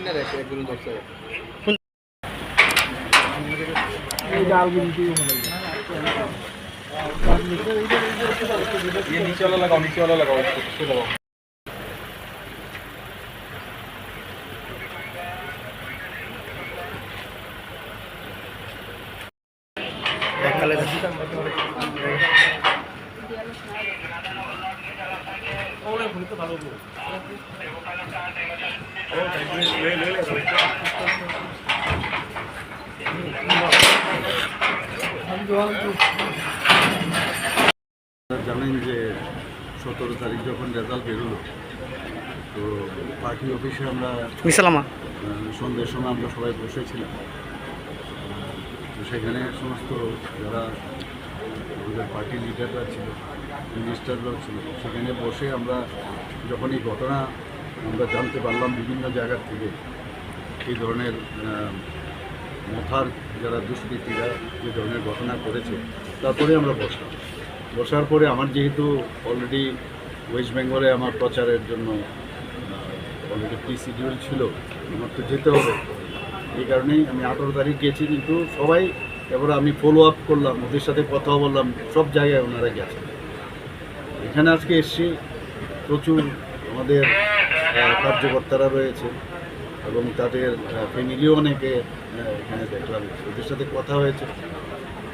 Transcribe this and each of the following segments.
नीचे वाला लगाओ, नीचे वाला लगाओ, इसको लगाओ। জানেন যে 17 তারিখ যখন রেজাল্ট বেরোলো, তো পার্টি অফিসে আমরা সন্ধ্যের সময় আমরা সবাই বসেছিলাম। তো সেখানে সমস্ত যারা আমাদের পার্টির লিডাররা ছিল, মিনিস্টাররাও ছিল, সেখানে বসে আমরা যখন এই ঘটনা আমরা জানতে পারলাম বিভিন্ন জায়গার থেকে, এই ধরনের মথার যারা দুষ্কৃতীরা যে ধরনের ঘটনা করেছে, তারপরে আমরা বসার পরে আমার যেহেতু অলরেডি ওয়েস্ট বেঙ্গলে আমার প্রচারের জন্য অলরেডি প্রি-শিডিউল ছিল, আমার তো যেতে হবে, এই কারণেই আমি 18 তারিখ গেছি। কিন্তু সবাই এবার আমি ফলো আপ করলাম, ওদের সাথে কথা বললাম, সব জায়গায় ওনারা গেছেন। এখানে আজকে এসছি, প্রচুর আমাদের কার্যকর্তারা রয়েছে এবং তাদের ফ্যামিলিও অনেকে এখানে দেখলাম, ওদের সাথে কথা হয়েছে।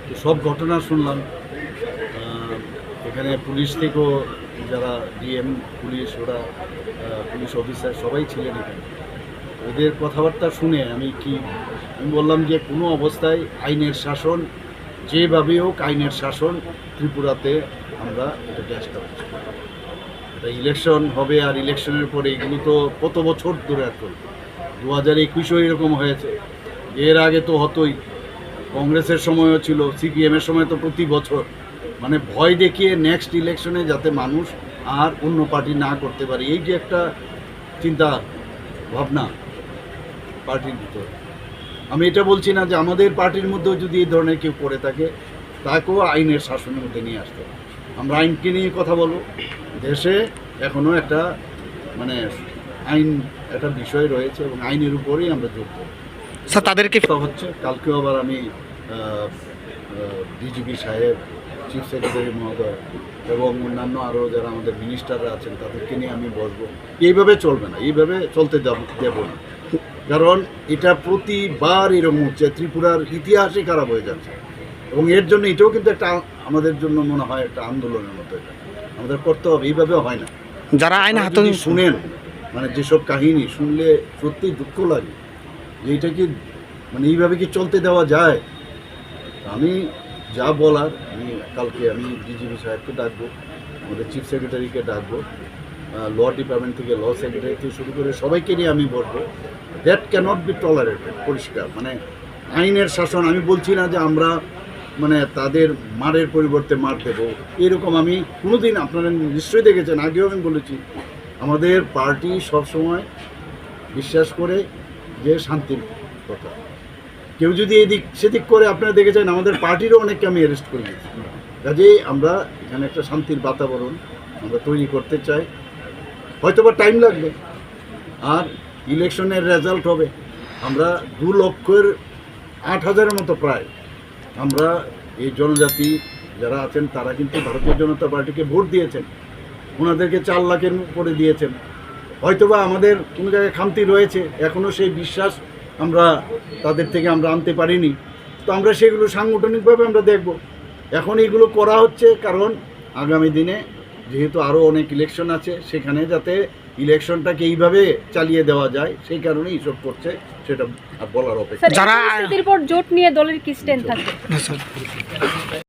তো সব ঘটনা শুনলাম। এখানে পুলিশ থেকেও যারা ডিএম পুলিশ, ওরা পুলিশ অফিসার সবাই ছিলেন এখানে। ওদের কথাবার্তা শুনে আমি বললাম যে কোনো অবস্থায় আইনের শাসন, যেভাবে হোক আইনের শাসন ত্রিপুরাতে আমরা এটা চেষ্টা করছি। এটা ইলেকশন হবে, আর ইলেকশনের পরে এগুলো তো কত বছর ধরে আর চলবে। 2021-ও এরকম হয়েছে, এর আগে তো হতোই, কংগ্রেসের সময়ও ছিল, সিপিএমের সময় তো প্রতি বছর। মানে ভয় দেখিয়ে নেক্সট ইলেকশনে যাতে মানুষ আর অন্য পার্টি না করতে পারে, এই যে একটা চিন্তা ভাবনা পার্টির ভিতরে। আমি এটা বলছি না যে আমাদের পার্টির মধ্যেও যদি এই ধরনের কেউ করে থাকে, তাকেও আইনের শাসনের মধ্যে নিয়ে আসতে হবে। আমরা আইনকে নিয়ে কথা বলবো। দেশে এখনও একটা মানে আইন একটা বিষয় রয়েছে এবং আইনের উপরেই আমরা জোর করব। স্যার, তাদেরকে হচ্ছে কালকেও আবার আমি ডিজিপি সাহেব, চিফ সেক্রেটারি মহোদয় এবং অন্যান্য আরও যারা আমাদের মিনিস্টাররা আছেন, তাদেরকে নিয়ে আমি বসবো। এইভাবে চলবে না, এইভাবে চলতে দেব না, কারণ এটা প্রতিবার এরকম হচ্ছে, ত্রিপুরার ইতিহাসই খারাপ হয়ে যাচ্ছে। এবং এর জন্য এটাও কিন্তু একটা আমাদের জন্য মনে হয় একটা আন্দোলনের মতো, এটা আমাদের করতে হবে। এইভাবে হয় না। যারা আইন হাতে শুনেন, মানে যেসব কাহিনী শুনলে সত্যি দুঃখ লাগে যে এটা কি মানে এইভাবে কি চলতে দেওয়া যায়। আমি যা বলার, কালকে আমি ডিজিপি সাহেবকে ডাকবো, আমাদের চিফ সেক্রেটারিকে ডাকবো, ল ডিপার্টমেন্ট থেকে ল সেক্রেটারি থেকে শুরু করে সবাইকে নিয়ে আমি বলবো। That cannot be tolerated. পরিষ্কার মানে আইনের শাসন। আমি বলছি না যে আমরা মানে তাদের মারের পরিবর্তে মার দেবো, এরকম আমি কোনোদিন, আপনারা নিশ্চয়ই দেখেছেন, আগেও আমি বলেছি, আমাদের পার্টি সবসময় বিশ্বাস করে যে শান্তির কথা। কেউ যদি এদিক সেদিক করে, আপনারা দেখেছেন আমাদের পার্টিরও অনেককে আমি অ্যারেস্ট করে দিয়েছি। কাজেই আমরা এখানে একটা শান্তির বাতাবরণ আমরা তৈরি করতে চাই। হয়তোবা টাইম লাগবে, আর ইলেকশনের রেজাল্ট হবে। আমরা 2,08,000-এর মতো প্রায় আমরা এই জনজাতি যারা আছেন, তারা কিন্তু ভারতীয় জনতা পার্টিকে ভোট দিয়েছেন, ওনাদেরকে 4 লাখের উপরে দিয়েছেন। হয়তোবা আমাদের কোনো জায়গায় খামতি রয়েছে, এখনও সেই বিশ্বাস আমরা তাদের থেকে আমরা আনতে পারিনি। তো আমরা সেগুলো সাংগঠনিকভাবে আমরা দেখব। এখন এইগুলো করা হচ্ছে কারণ আগামী দিনে যেহেতু আরও অনেক ইলেকশন আছে, সেখানে যাতে ইলেকশনটাকে এইভাবে চালিয়ে দেওয়া যায়, সেই কারণে এইসব করছে, সেটা বলার অপেক্ষা। যারা জোট নিয়ে দলের কি স্ট্যান্ড থাকে?